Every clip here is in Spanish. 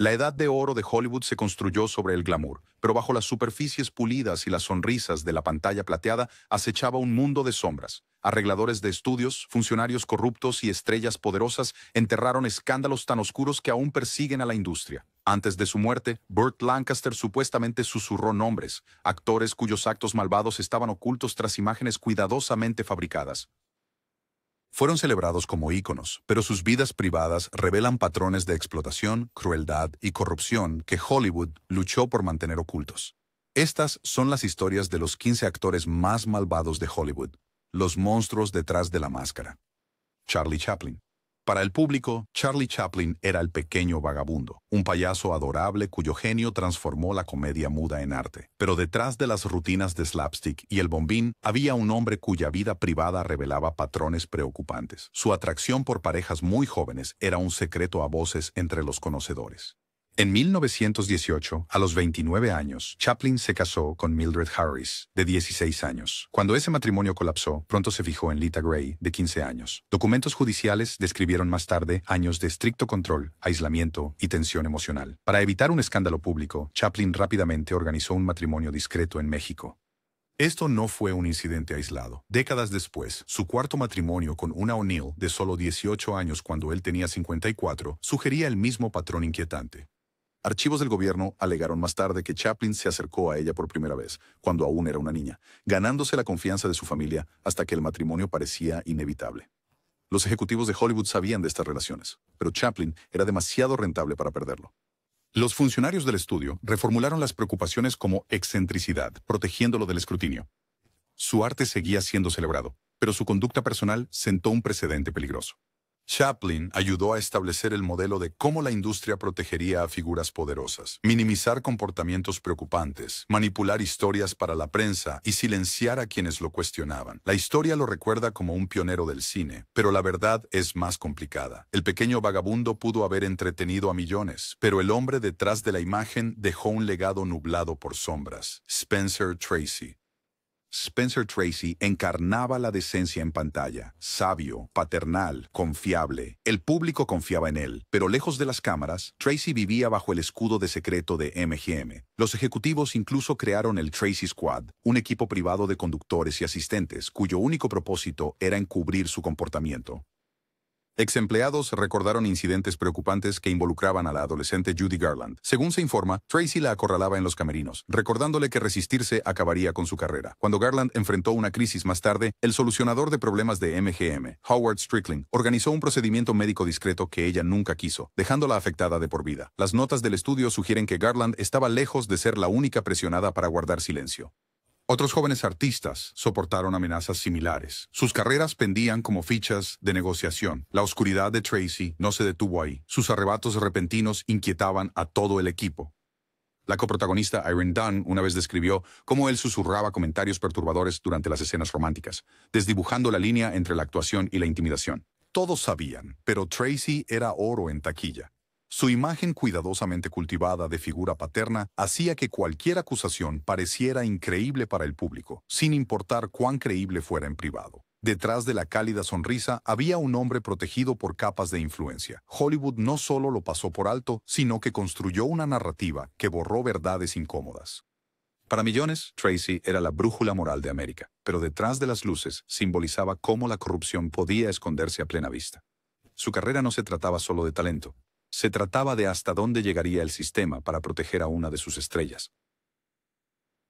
La edad de oro de Hollywood se construyó sobre el glamour, pero bajo las superficies pulidas y las sonrisas de la pantalla plateada acechaba un mundo de sombras. Arregladores de estudios, funcionarios corruptos y estrellas poderosas enterraron escándalos tan oscuros que aún persiguen a la industria. Antes de su muerte, Burt Lancaster supuestamente susurró nombres, actores cuyos actos malvados estaban ocultos tras imágenes cuidadosamente fabricadas. Fueron celebrados como íconos, pero sus vidas privadas revelan patrones de explotación, crueldad y corrupción que Hollywood luchó por mantener ocultos. Estas son las historias de los 15 actores más malvados de Hollywood, los monstruos detrás de la máscara. Charlie Chaplin. Para el público, Charlie Chaplin era el pequeño vagabundo, un payaso adorable cuyo genio transformó la comedia muda en arte. Pero detrás de las rutinas de slapstick y el bombín había un hombre cuya vida privada revelaba patrones preocupantes. Su atracción por parejas muy jóvenes era un secreto a voces entre los conocedores. En 1918, a los 29 años, Chaplin se casó con Mildred Harris, de 16 años. Cuando ese matrimonio colapsó, pronto se fijó en Lita Grey, de 15 años. Documentos judiciales describieron más tarde años de estricto control, aislamiento y tensión emocional. Para evitar un escándalo público, Chaplin rápidamente organizó un matrimonio discreto en México. Esto no fue un incidente aislado. Décadas después, su cuarto matrimonio con una O'Neill, de solo 18 años cuando él tenía 54, sugería el mismo patrón inquietante. Archivos del gobierno alegaron más tarde que Chaplin se acercó a ella por primera vez, cuando aún era una niña, ganándose la confianza de su familia hasta que el matrimonio parecía inevitable. Los ejecutivos de Hollywood sabían de estas relaciones, pero Chaplin era demasiado rentable para perderlo. Los funcionarios del estudio reformularon las preocupaciones como excentricidad, protegiéndolo del escrutinio. Su arte seguía siendo celebrado, pero su conducta personal sentó un precedente peligroso. Chaplin ayudó a establecer el modelo de cómo la industria protegería a figuras poderosas, minimizar comportamientos preocupantes, manipular historias para la prensa y silenciar a quienes lo cuestionaban. La historia lo recuerda como un pionero del cine, pero la verdad es más complicada. El pequeño vagabundo pudo haber entretenido a millones, pero el hombre detrás de la imagen dejó un legado nublado por sombras. Spencer Tracy. Spencer Tracy encarnaba la decencia en pantalla, sabio, paternal, confiable. El público confiaba en él, pero lejos de las cámaras, Tracy vivía bajo el escudo de secreto de MGM. Los ejecutivos incluso crearon el Tracy Squad, un equipo privado de conductores y asistentes cuyo único propósito era encubrir su comportamiento. Ex-empleados recordaron incidentes preocupantes que involucraban a la adolescente Judy Garland. Según se informa, Tracy la acorralaba en los camerinos, recordándole que resistirse acabaría con su carrera. Cuando Garland enfrentó una crisis más tarde, el solucionador de problemas de MGM, Howard Strickland, organizó un procedimiento médico discreto que ella nunca quiso, dejándola afectada de por vida. Las notas del estudio sugieren que Garland estaba lejos de ser la única presionada para guardar silencio. Otros jóvenes artistas soportaron amenazas similares. Sus carreras pendían como fichas de negociación. La oscuridad de Tracy no se detuvo ahí. Sus arrebatos repentinos inquietaban a todo el equipo. La coprotagonista Irene Dunn una vez describió cómo él susurraba comentarios perturbadores durante las escenas románticas, desdibujando la línea entre la actuación y la intimidación. Todos sabían, pero Tracy era oro en taquilla. Su imagen cuidadosamente cultivada de figura paterna hacía que cualquier acusación pareciera increíble para el público, sin importar cuán creíble fuera en privado. Detrás de la cálida sonrisa había un hombre protegido por capas de influencia. Hollywood no solo lo pasó por alto, sino que construyó una narrativa que borró verdades incómodas. Para millones, Tracy era la brújula moral de América, pero detrás de las luces simbolizaba cómo la corrupción podía esconderse a plena vista. Su carrera no se trataba solo de talento. Se trataba de hasta dónde llegaría el sistema para proteger a una de sus estrellas.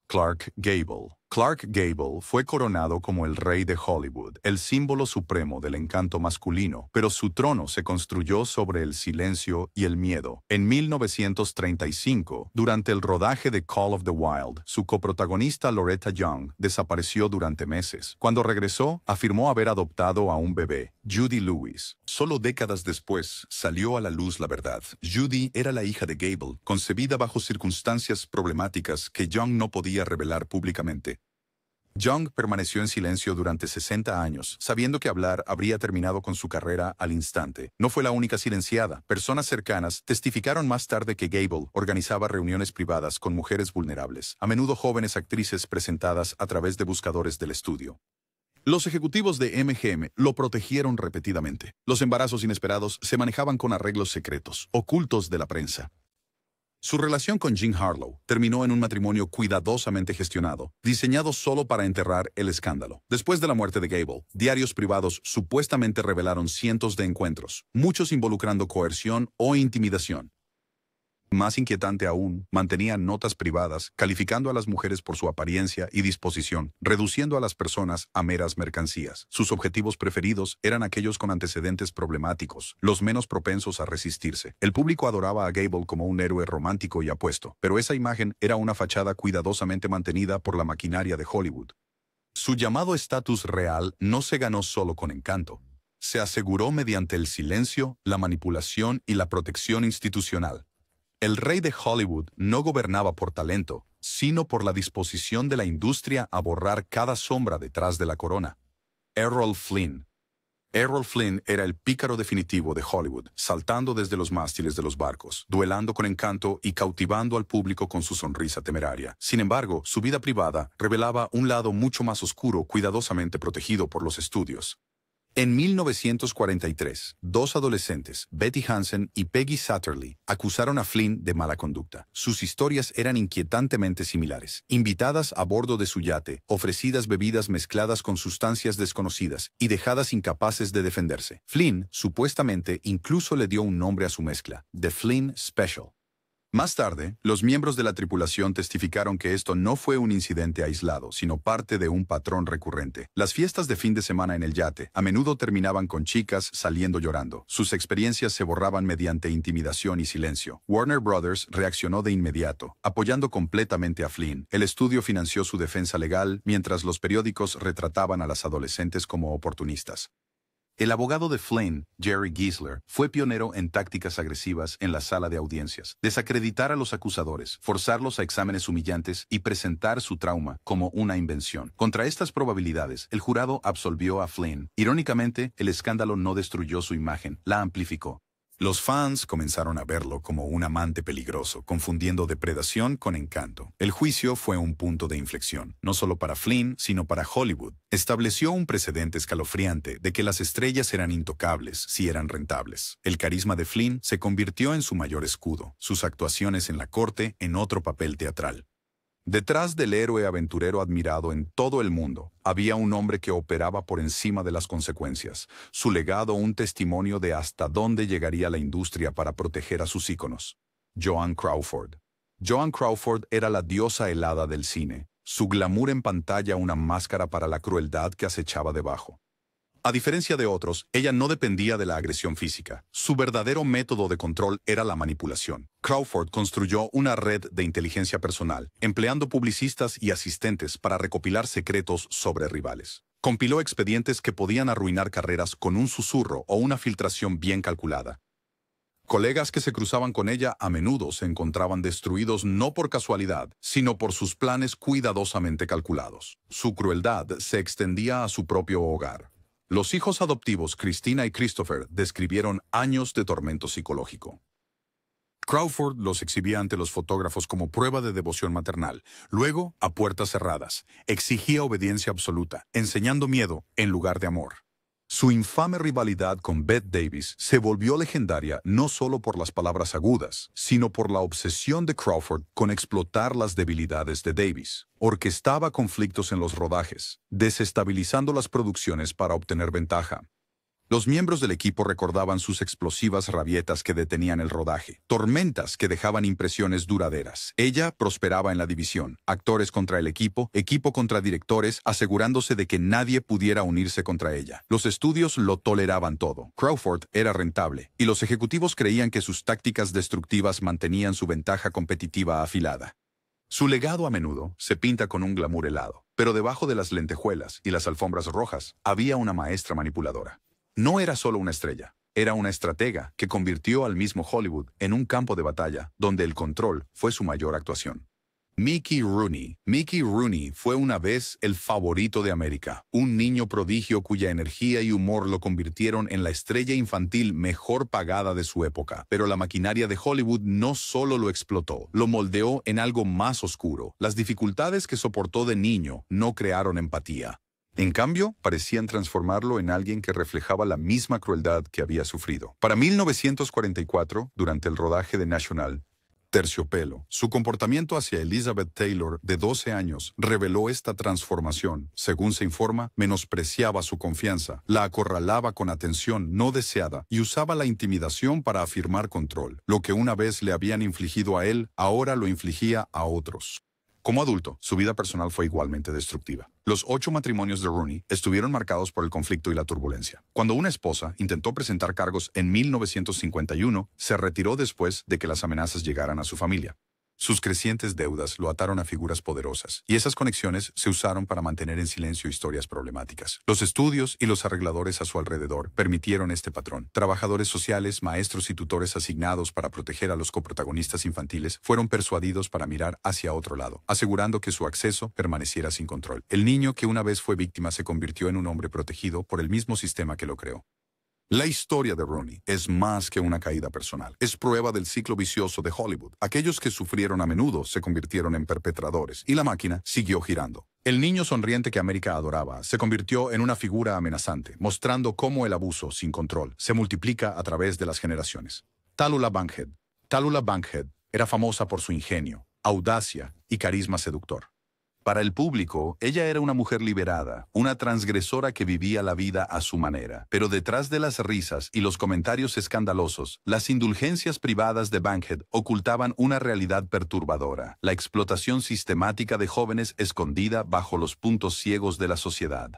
Clark Gable. Clark Gable fue coronado como el rey de Hollywood, el símbolo supremo del encanto masculino, pero su trono se construyó sobre el silencio y el miedo. En 1935, durante el rodaje de Call of the Wild, su coprotagonista Loretta Young desapareció durante meses. Cuando regresó, afirmó haber adoptado a un bebé, Judy Lewis. Solo décadas después, salió a la luz la verdad. Judy era la hija de Gable, concebida bajo circunstancias problemáticas que Young no podía revelar públicamente. Young permaneció en silencio durante 60 años, sabiendo que hablar habría terminado con su carrera al instante. No fue la única silenciada. Personas cercanas testificaron más tarde que Gable organizaba reuniones privadas con mujeres vulnerables, a menudo jóvenes actrices presentadas a través de buscadores del estudio. Los ejecutivos de MGM lo protegieron repetidamente. Los embarazos inesperados se manejaban con arreglos secretos, ocultos de la prensa. Su relación con Jean Harlow terminó en un matrimonio cuidadosamente gestionado, diseñado solo para enterrar el escándalo. Después de la muerte de Gable, diarios privados supuestamente revelaron cientos de encuentros, muchos involucrando coerción o intimidación. Más inquietante aún, mantenía notas privadas, calificando a las mujeres por su apariencia y disposición, reduciendo a las personas a meras mercancías. Sus objetivos preferidos eran aquellos con antecedentes problemáticos, los menos propensos a resistirse. El público adoraba a Gable como un héroe romántico y apuesto, pero esa imagen era una fachada cuidadosamente mantenida por la maquinaria de Hollywood. Su llamado estatus real no se ganó solo con encanto. Se aseguró mediante el silencio, la manipulación y la protección institucional. El rey de Hollywood no gobernaba por talento, sino por la disposición de la industria a borrar cada sombra detrás de la corona. Errol Flynn. Errol Flynn era el pícaro definitivo de Hollywood, saltando desde los mástiles de los barcos, duelando con encanto y cautivando al público con su sonrisa temeraria. Sin embargo, su vida privada revelaba un lado mucho más oscuro, cuidadosamente protegido por los estudios. En 1943, dos adolescentes, Betty Hansen y Peggy Satterley, acusaron a Flynn de mala conducta. Sus historias eran inquietantemente similares. Invitadas a bordo de su yate, ofrecidas bebidas mezcladas con sustancias desconocidas y dejadas incapaces de defenderse. Flynn, supuestamente, incluso le dio un nombre a su mezcla, The Flynn Special. Más tarde, los miembros de la tripulación testificaron que esto no fue un incidente aislado, sino parte de un patrón recurrente. Las fiestas de fin de semana en el yate a menudo terminaban con chicas saliendo llorando. Sus experiencias se borraban mediante intimidación y silencio. Warner Brothers reaccionó de inmediato, apoyando completamente a Flynn. El estudio financió su defensa legal, mientras los periódicos retrataban a las adolescentes como oportunistas. El abogado de Flynn, Jerry Giesler, fue pionero en tácticas agresivas en la sala de audiencias. Desacreditar a los acusadores, forzarlos a exámenes humillantes y presentar su trauma como una invención. Contra estas probabilidades, el jurado absolvió a Flynn. Irónicamente, el escándalo no destruyó su imagen, la amplificó. Los fans comenzaron a verlo como un amante peligroso, confundiendo depredación con encanto. El juicio fue un punto de inflexión, no solo para Flynn, sino para Hollywood. Estableció un precedente escalofriante de que las estrellas eran intocables si eran rentables. El carisma de Flynn se convirtió en su mayor escudo, sus actuaciones en la corte en otro papel teatral. Detrás del héroe aventurero admirado en todo el mundo, había un hombre que operaba por encima de las consecuencias, su legado un testimonio de hasta dónde llegaría la industria para proteger a sus íconos. Joan Crawford. Joan Crawford era la diosa helada del cine, su glamour en pantalla una máscara para la crueldad que acechaba debajo. A diferencia de otros, ella no dependía de la agresión física. Su verdadero método de control era la manipulación. Crawford construyó una red de inteligencia personal, empleando publicistas y asistentes para recopilar secretos sobre rivales. Compiló expedientes que podían arruinar carreras con un susurro o una filtración bien calculada. Colegas que se cruzaban con ella a menudo se encontraban destruidos no por casualidad, sino por sus planes cuidadosamente calculados. Su crueldad se extendía a su propio hogar. Los hijos adoptivos Christina y Christopher describieron años de tormento psicológico. Crawford los exhibía ante los fotógrafos como prueba de devoción maternal. Luego, a puertas cerradas, exigía obediencia absoluta, enseñando miedo en lugar de amor. Su infame rivalidad con Bette Davis se volvió legendaria no solo por las palabras agudas, sino por la obsesión de Crawford con explotar las debilidades de Davis. Orquestaba conflictos en los rodajes, desestabilizando las producciones para obtener ventaja. Los miembros del equipo recordaban sus explosivas rabietas que detenían el rodaje, tormentas que dejaban impresiones duraderas. Ella prosperaba en la división, actores contra el equipo contra directores, asegurándose de que nadie pudiera unirse contra ella. Los estudios lo toleraban todo. Crawford era rentable, y los ejecutivos creían que sus tácticas destructivas mantenían su ventaja competitiva afilada. Su legado a menudo se pinta con un glamour helado, pero debajo de las lentejuelas y las alfombras rojas había una maestra manipuladora. No era solo una estrella, era una estratega que convirtió al mismo Hollywood en un campo de batalla donde el control fue su mayor actuación. Mickey Rooney. Mickey Rooney fue una vez el favorito de América, un niño prodigio cuya energía y humor lo convirtieron en la estrella infantil mejor pagada de su época. Pero la maquinaria de Hollywood no solo lo explotó, lo moldeó en algo más oscuro. Las dificultades que soportó de niño no crearon empatía. En cambio, parecían transformarlo en alguien que reflejaba la misma crueldad que había sufrido. Para 1944, durante el rodaje de National Terciopelo. Su comportamiento hacia Elizabeth Taylor, de 12 años, reveló esta transformación. Según se informa, menospreciaba su confianza, la acorralaba con atención no deseada y usaba la intimidación para afirmar control. Lo que una vez le habían infligido a él, ahora lo infligía a otros. Como adulto, su vida personal fue igualmente destructiva. Los 8 matrimonios de Rooney estuvieron marcados por el conflicto y la turbulencia. Cuando una esposa intentó presentar cargos en 1951, se retiró después de que las amenazas llegaran a su familia. Sus crecientes deudas lo ataron a figuras poderosas, y esas conexiones se usaron para mantener en silencio historias problemáticas. Los estudios y los arregladores a su alrededor permitieron este patrón. Trabajadores sociales, maestros y tutores asignados para proteger a los coprotagonistas infantiles fueron persuadidos para mirar hacia otro lado, asegurando que su acceso permaneciera sin control. El niño que una vez fue víctima se convirtió en un hombre protegido por el mismo sistema que lo creó. La historia de Rooney es más que una caída personal. Es prueba del ciclo vicioso de Hollywood. Aquellos que sufrieron a menudo se convirtieron en perpetradores, y la máquina siguió girando. El niño sonriente que América adoraba se convirtió en una figura amenazante, mostrando cómo el abuso sin control se multiplica a través de las generaciones. Tallulah Bankhead. Tallulah Bankhead era famosa por su ingenio, audacia y carisma seductor. Para el público, ella era una mujer liberada, una transgresora que vivía la vida a su manera. Pero detrás de las risas y los comentarios escandalosos, las indulgencias privadas de Bankhead ocultaban una realidad perturbadora: la explotación sistemática de jóvenes escondida bajo los puntos ciegos de la sociedad.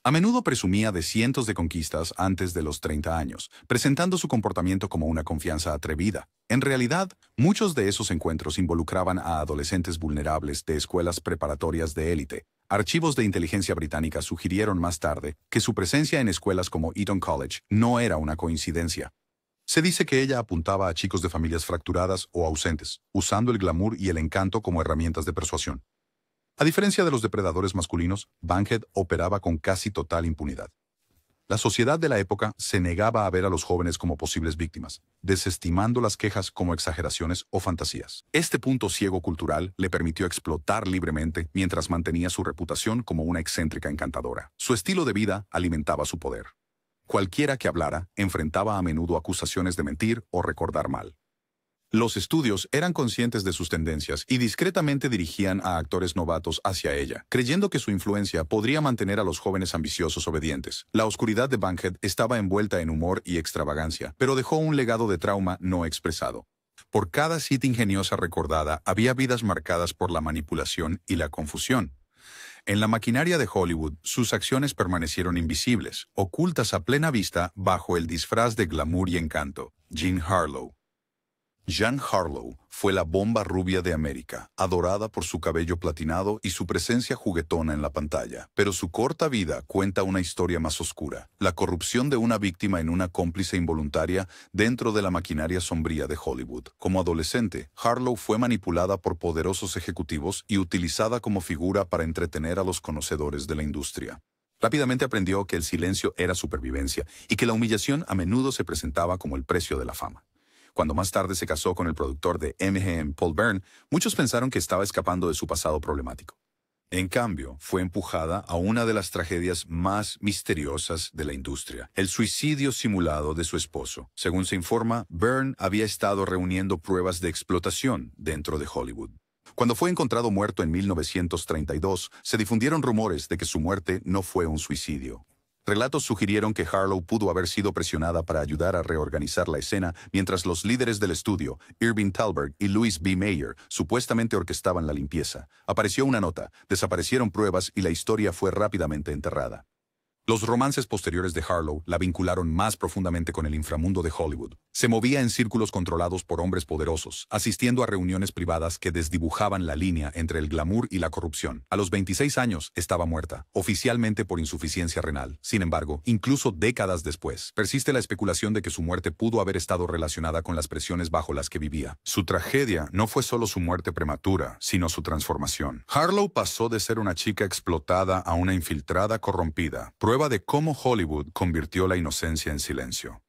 A menudo presumía de cientos de conquistas antes de los 30 años, presentando su comportamiento como una confianza atrevida. En realidad, muchos de esos encuentros involucraban a adolescentes vulnerables de escuelas preparatorias de élite. Archivos de inteligencia británica sugirieron más tarde que su presencia en escuelas como Eton College no era una coincidencia. Se dice que ella apuntaba a chicos de familias fracturadas o ausentes, usando el glamour y el encanto como herramientas de persuasión. A diferencia de los depredadores masculinos, Bankhead operaba con casi total impunidad. La sociedad de la época se negaba a ver a los jóvenes como posibles víctimas, desestimando las quejas como exageraciones o fantasías. Este punto ciego cultural le permitió explotar libremente mientras mantenía su reputación como una excéntrica encantadora. Su estilo de vida alimentaba su poder. Cualquiera que hablara enfrentaba a menudo acusaciones de mentir o recordar mal. Los estudios eran conscientes de sus tendencias y discretamente dirigían a actores novatos hacia ella, creyendo que su influencia podría mantener a los jóvenes ambiciosos obedientes. La oscuridad de Bankhead estaba envuelta en humor y extravagancia, pero dejó un legado de trauma no expresado. Por cada cita ingeniosa recordada, había vidas marcadas por la manipulación y la confusión. En la maquinaria de Hollywood, sus acciones permanecieron invisibles, ocultas a plena vista bajo el disfraz de glamour y encanto. Jean Harlow. Jean Harlow fue la bomba rubia de América, adorada por su cabello platinado y su presencia juguetona en la pantalla. Pero su corta vida cuenta una historia más oscura: la corrupción de una víctima en una cómplice involuntaria dentro de la maquinaria sombría de Hollywood. Como adolescente, Harlow fue manipulada por poderosos ejecutivos y utilizada como figura para entretener a los conocedores de la industria. Rápidamente aprendió que el silencio era supervivencia y que la humillación a menudo se presentaba como el precio de la fama. Cuando más tarde se casó con el productor de MGM, Paul Byrne, muchos pensaron que estaba escapando de su pasado problemático. En cambio, fue empujada a una de las tragedias más misteriosas de la industria: el suicidio simulado de su esposo. Según se informa, Byrne había estado reuniendo pruebas de explotación dentro de Hollywood. Cuando fue encontrado muerto en 1932, se difundieron rumores de que su muerte no fue un suicidio. Relatos sugirieron que Harlow pudo haber sido presionada para ayudar a reorganizar la escena mientras los líderes del estudio, Irving Thalberg y Louis B. Mayer, supuestamente orquestaban la limpieza. Apareció una nota, desaparecieron pruebas y la historia fue rápidamente enterrada. Los romances posteriores de Harlow la vincularon más profundamente con el inframundo de Hollywood. Se movía en círculos controlados por hombres poderosos, asistiendo a reuniones privadas que desdibujaban la línea entre el glamour y la corrupción. A los 26 años estaba muerta, oficialmente por insuficiencia renal. Sin embargo, incluso décadas después, persiste la especulación de que su muerte pudo haber estado relacionada con las presiones bajo las que vivía. Su tragedia no fue solo su muerte prematura, sino su transformación. Harlow pasó de ser una chica explotada a una infiltrada corrompida, prueba de cómo Hollywood convirtió la inocencia en silencio.